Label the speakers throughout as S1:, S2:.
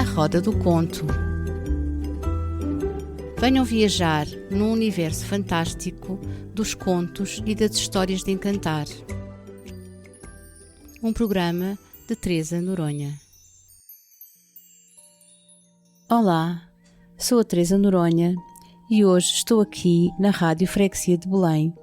S1: A Roda do Conto. Venham viajar num universo fantástico dos contos e das histórias de encantar. Um programa de Teresa Noronha. Olá, sou a Teresa Noronha e hoje estou aqui na Rádio Freguesia de Belém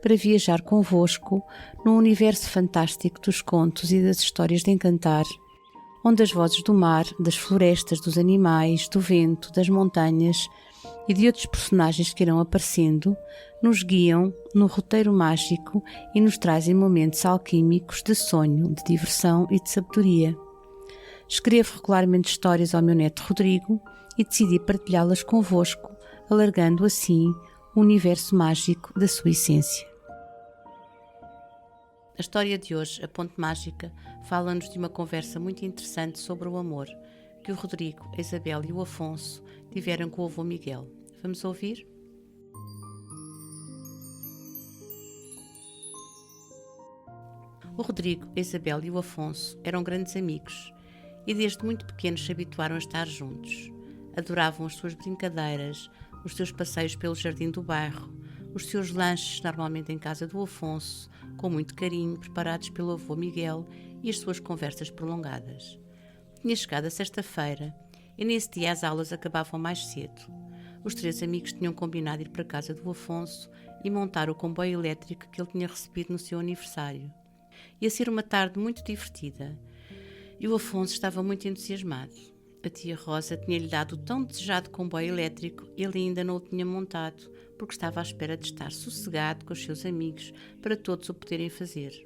S1: para viajar convosco num universo fantástico dos contos e das histórias de encantar, onde as vozes do mar, das florestas, dos animais, do vento, das montanhas e de outros personagens que irão aparecendo, nos guiam no roteiro mágico e nos trazem momentos alquímicos de sonho, de diversão e de sabedoria. Escrevo regularmente histórias ao meu neto Rodrigo e decidi partilhá-las convosco, alargando assim o universo mágico da sua essência. A história de hoje, A Ponte Mágica, fala-nos de uma conversa muito interessante sobre o amor que o Rodrigo, a Isabel e o Afonso tiveram com o avô Miguel. Vamos ouvir? O Rodrigo, a Isabel e o Afonso eram grandes amigos e desde muito pequenos se habituaram a estar juntos. Adoravam as suas brincadeiras, os seus passeios pelo jardim do bairro, os seus lanches, normalmente em casa do Afonso, com muito carinho, preparados pelo avô Miguel, e as suas conversas prolongadas. Tinha chegado a sexta-feira e nesse dia as aulas acabavam mais cedo. Os três amigos tinham combinado ir para a casa do Afonso e montar o comboio elétrico que ele tinha recebido no seu aniversário. Ia ser uma tarde muito divertida e o Afonso estava muito entusiasmado. A tia Rosa tinha-lhe dado o tão desejado comboio elétrico e ele ainda não o tinha montado, porque estava à espera de estar sossegado com os seus amigos para todos o poderem fazer.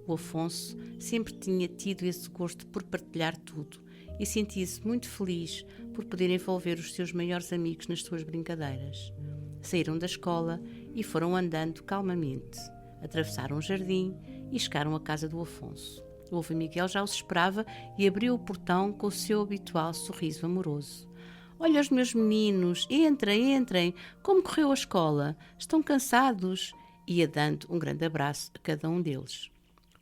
S1: O Afonso sempre tinha tido esse gosto por partilhar tudo e sentia-se muito feliz por poder envolver os seus maiores amigos nas suas brincadeiras. Saíram da escola e foram andando calmamente. Atravessaram o jardim e chegaram à casa do Afonso. O avô Miguel já os esperava e abriu o portão com o seu habitual sorriso amoroso. Olha os meus meninos, entrem, como correu a escola? Estão cansados? Ia dando um grande abraço a cada um deles.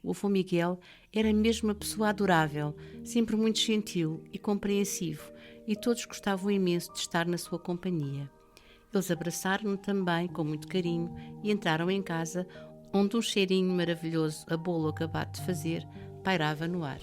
S1: O avô Miguel era mesmo uma pessoa adorável, sempre muito gentil e compreensivo, e todos gostavam imenso de estar na sua companhia. Eles abraçaram-no também com muito carinho e entraram em casa, onde um cheirinho maravilhoso a bolo acabado de fazer pairava no ar.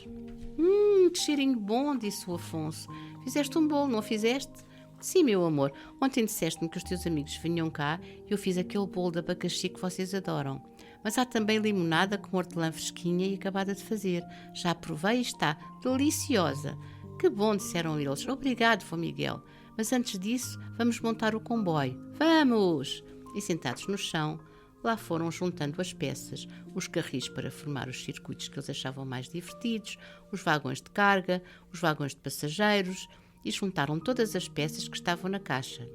S1: Que cheirinho bom, disse o Afonso. Fizeste um bolo, não fizeste? Sim, meu amor. Ontem disseste-me que os teus amigos vinham cá e eu fiz aquele bolo de abacaxi que vocês adoram. Mas há também limonada com hortelã fresquinha e acabada de fazer. Já provei e está deliciosa. Que bom, disseram eles. Obrigado, vô Miguel. Mas antes disso, vamos montar o comboio. Vamos! E sentados no chão, lá foram juntando as peças, os carris para formar os circuitos que eles achavam mais divertidos, os vagões de carga, os vagões de passageiros, e juntaram todas as peças que estavam na caixa.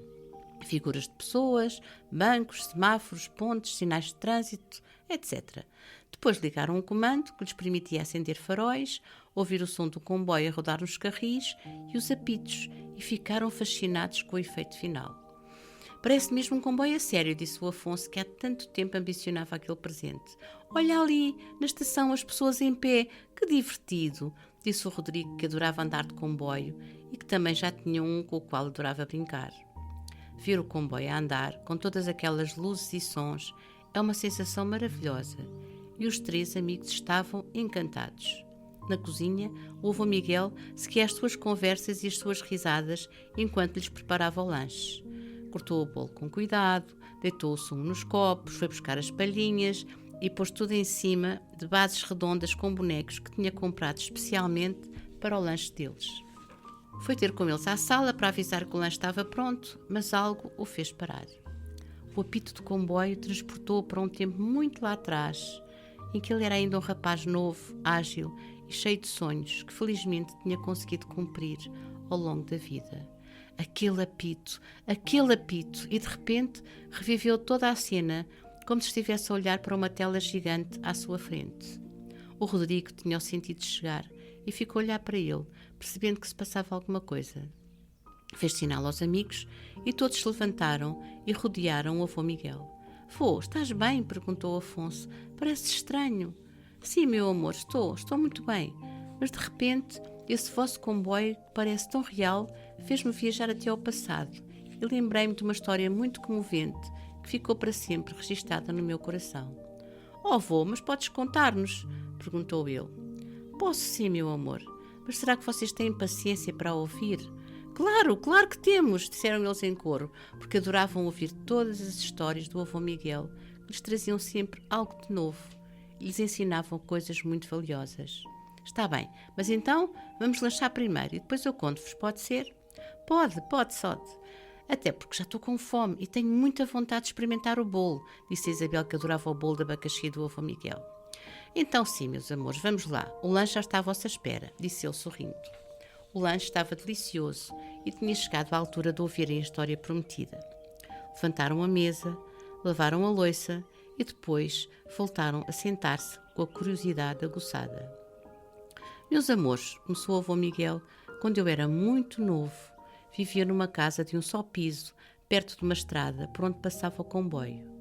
S1: Figuras de pessoas, bancos, semáforos, pontes, sinais de trânsito, etc. Depois ligaram um comando que lhes permitia acender faróis, ouvir o som do comboio a rodar nos carris e os apitos, e ficaram fascinados com o efeito final. Parece mesmo um comboio a sério, disse o Afonso, que há tanto tempo ambicionava aquele presente. Olha ali, na estação, as pessoas em pé. Que divertido, disse o Rodrigo, que adorava andar de comboio e que também já tinha um com o qual adorava brincar. Ver o comboio a andar, com todas aquelas luzes e sons, é uma sensação maravilhosa. E os três amigos estavam encantados. Na cozinha, o avô Miguel seguia as suas conversas e as suas risadas enquanto lhes preparava o lanche. Cortou o bolo com cuidado, deitou o sumo nos copos, foi buscar as palhinhas e pôs tudo em cima de bases redondas com bonecos que tinha comprado especialmente para o lanche deles. Foi ter com eles à sala para avisar que o lanche estava pronto, mas algo o fez parar. O apito do comboio transportou-o para um tempo muito lá atrás, em que ele era ainda um rapaz novo, ágil e cheio de sonhos que felizmente tinha conseguido cumprir ao longo da vida. Aquele apito, e de repente reviveu toda a cena, como se estivesse a olhar para uma tela gigante à sua frente. O Rodrigo tinha o sentido de chegar e ficou a olhar para ele, percebendo que se passava alguma coisa. Fez sinal aos amigos e todos se levantaram e rodearam o avô Miguel. Vô, estás bem? Perguntou Afonso. Parece estranho. Sim, meu amor, estou muito bem. Mas de repente Esse vosso comboio, que parece tão real, fez-me viajar até ao passado e lembrei-me de uma história muito comovente que ficou para sempre registada no meu coração. Oh, avô, mas podes contar-nos? Perguntou ele. Posso sim, meu amor, mas será que vocês têm paciência para a ouvir? Claro, claro que temos, disseram eles em coro, porque adoravam ouvir todas as histórias do avô Miguel, que lhes traziam sempre algo de novo e lhes ensinavam coisas muito valiosas. Está bem, mas então vamos lanchar primeiro e depois eu conto-vos, pode ser? Pode, Sode. Até porque já estou com fome e tenho muita vontade de experimentar o bolo, disse a Isabel, que adorava o bolo de abacaxi do avô Miguel. Então sim, meus amores, vamos lá. O lanche já está à vossa espera, disse ele sorrindo. O lanche estava delicioso e tinha chegado à altura de ouvirem a história prometida. Levantaram a mesa, lavaram a louça e depois voltaram a sentar-se com a curiosidade aguçada. Meus amores, começou o avô Miguel, quando eu era muito novo, vivia numa casa de um só piso, perto de uma estrada por onde passava o comboio.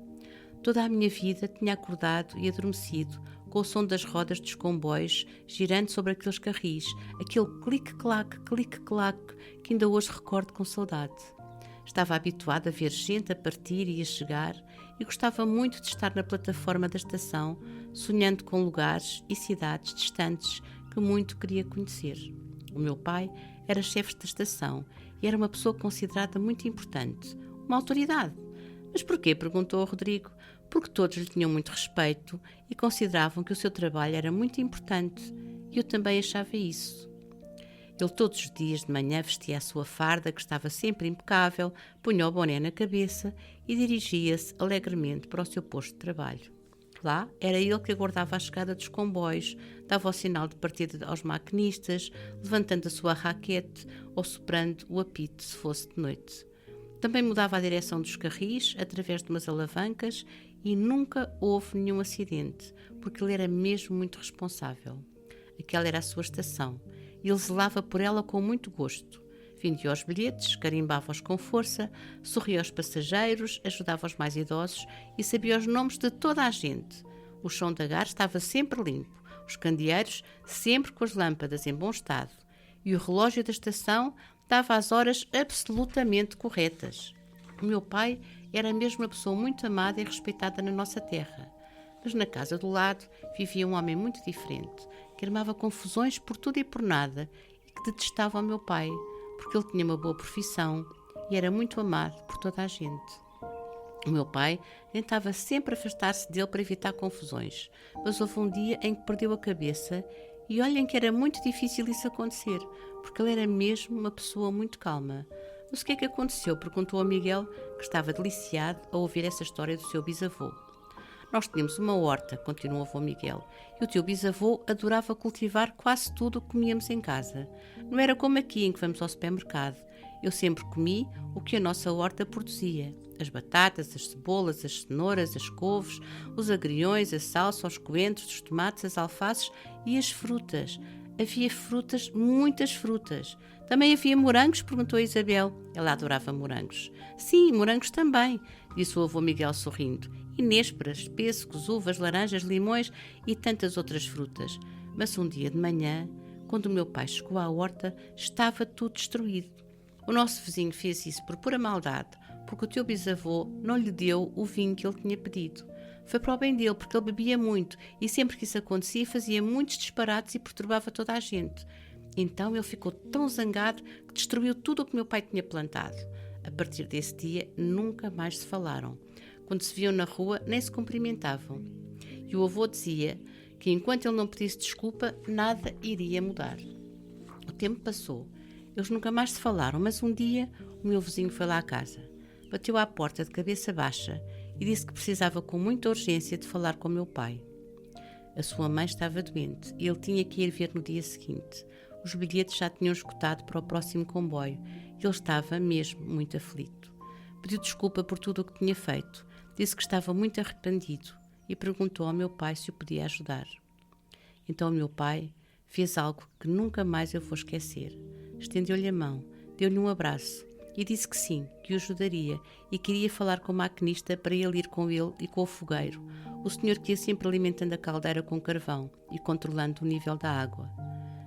S1: Toda a minha vida tinha acordado e adormecido com o som das rodas dos comboios girando sobre aqueles carris, aquele clique-clac, que ainda hoje recordo com saudade. Estava habituada a ver gente a partir e a chegar e gostava muito de estar na plataforma da estação, sonhando com lugares e cidades distantes que muito queria conhecer. O meu pai era chefe da estação e era uma pessoa considerada muito importante, uma autoridade. Mas porquê? Perguntou Rodrigo. Porque todos lhe tinham muito respeito e consideravam que o seu trabalho era muito importante, e eu também achava isso. Ele todos os dias de manhã vestia a sua farda, que estava sempre impecável, punha o boné na cabeça e dirigia-se alegremente para o seu posto de trabalho. Lá era ele que aguardava a chegada dos comboios, dava o sinal de partida aos maquinistas, levantando a sua raquete ou soprando o apito se fosse de noite. Também mudava a direção dos carris através de umas alavancas e nunca houve nenhum acidente, porque ele era mesmo muito responsável. Aquela era a sua estação e ele zelava por ela com muito gosto. Vendia os bilhetes, carimbava-os com força, sorria aos passageiros, ajudava os mais idosos e sabia os nomes de toda a gente. O chão da gar estava sempre limpo, os candeeiros sempre com as lâmpadas em bom estado e o relógio da estação dava as horas absolutamente corretas. O meu pai era mesmo uma pessoa muito amada e respeitada na nossa terra. Mas na casa do lado vivia um homem muito diferente, que armava confusões por tudo e por nada e que detestava o meu pai, porque ele tinha uma boa profissão e era muito amado por toda a gente. O meu pai tentava sempre afastar-se dele para evitar confusões, mas houve um dia em que perdeu a cabeça e olhem que era muito difícil isso acontecer, porque ele era mesmo uma pessoa muito calma. Mas o que é que aconteceu? Perguntou a Miguel, que estava deliciado a ouvir essa história do seu bisavô. Nós tínhamos uma horta, continuou o avô Miguel, e o teu bisavô adorava cultivar quase tudo o que comíamos em casa. Não era como aqui, em que vamos ao supermercado. Eu sempre comi o que a nossa horta produzia. As batatas, as cebolas, as cenouras, as couves, os agriões, a salsa, os coentros, os tomates, as alfaces e as frutas. Havia frutas, muitas frutas. Também havia morangos? Perguntou a Isabel. Ela adorava morangos. Sim, morangos também, disse o avô Miguel sorrindo. E nésperas, pêssegos, uvas, laranjas, limões e tantas outras frutas. Mas um dia de manhã, quando o meu pai chegou à horta, estava tudo destruído. O nosso vizinho fez isso por pura maldade, porque o teu bisavô não lhe deu o vinho que ele tinha pedido. Foi para o bem dele, porque ele bebia muito e sempre que isso acontecia fazia muitos disparates e perturbava toda a gente. Então ele ficou tão zangado que destruiu tudo o que meu pai tinha plantado. A partir desse dia nunca mais se falaram. Quando se viam na rua nem se cumprimentavam. E o avô dizia que enquanto ele não pedisse desculpa, nada iria mudar. O tempo passou. Eles nunca mais se falaram, mas um dia o meu vizinho foi lá à casa. Bateu à porta de cabeça baixa e disse que precisava com muita urgência de falar com o meu pai. A sua mãe estava doente e ele tinha que ir ver no dia seguinte. Os bilhetes já tinham esgotado para o próximo comboio e ele estava mesmo muito aflito. Pediu desculpa por tudo o que tinha feito, disse que estava muito arrependido e perguntou ao meu pai se o podia ajudar. Então o meu pai fez algo que nunca mais eu vou esquecer. Estendeu-lhe a mão, deu-lhe um abraço e disse que sim, que o ajudaria e queria falar com o maquinista para ele ir com ele e com o fogueiro, o senhor que ia sempre alimentando a caldeira com carvão e controlando o nível da água.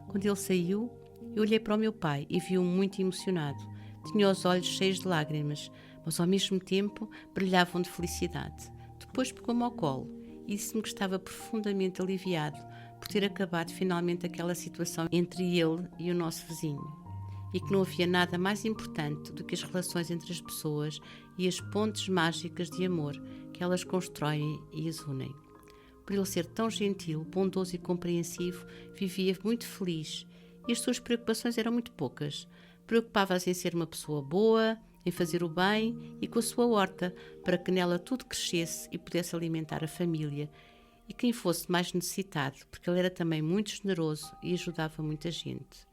S1: Quando ele saiu, Eu olhei para o meu pai e vi-o muito emocionado. Tinha os olhos cheios de lágrimas, mas ao mesmo tempo brilhavam de felicidade. Depois pegou-me ao colo e disse-me que estava profundamente aliviado por ter acabado finalmente aquela situação entre ele e o nosso vizinho, e que não havia nada mais importante do que as relações entre as pessoas e as pontes mágicas de amor que elas constroem e as unem. Por ele ser tão gentil, bondoso e compreensivo, vivia muito feliz e as suas preocupações eram muito poucas. Preocupava-se em ser uma pessoa boa, em fazer o bem e com a sua horta, para que nela tudo crescesse e pudesse alimentar a família e quem fosse mais necessitado, porque ele era também muito generoso e ajudava muita gente.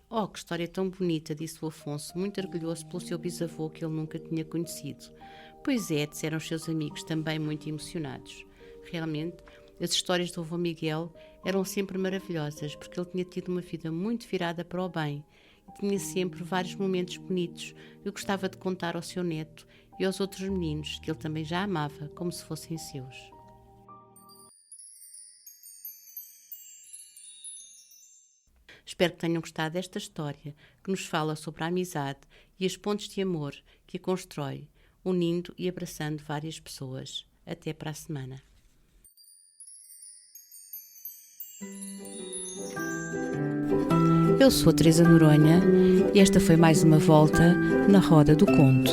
S1: Oh, que história tão bonita, disse o Afonso, muito orgulhoso pelo seu bisavô que ele nunca tinha conhecido. Pois é, disseram os seus amigos, também muito emocionados. Realmente, as histórias do avô Miguel eram sempre maravilhosas, porque ele tinha tido uma vida muito virada para o bem e tinha sempre vários momentos bonitos que eu gostava de contar ao seu neto e aos outros meninos, que ele também já amava, como se fossem seus. Espero que tenham gostado desta história, que nos fala sobre a amizade e as pontes de amor que a constrói, unindo e abraçando várias pessoas. Até para a semana. Eu sou a Teresa Noronha e esta foi mais uma volta na Roda do Conto.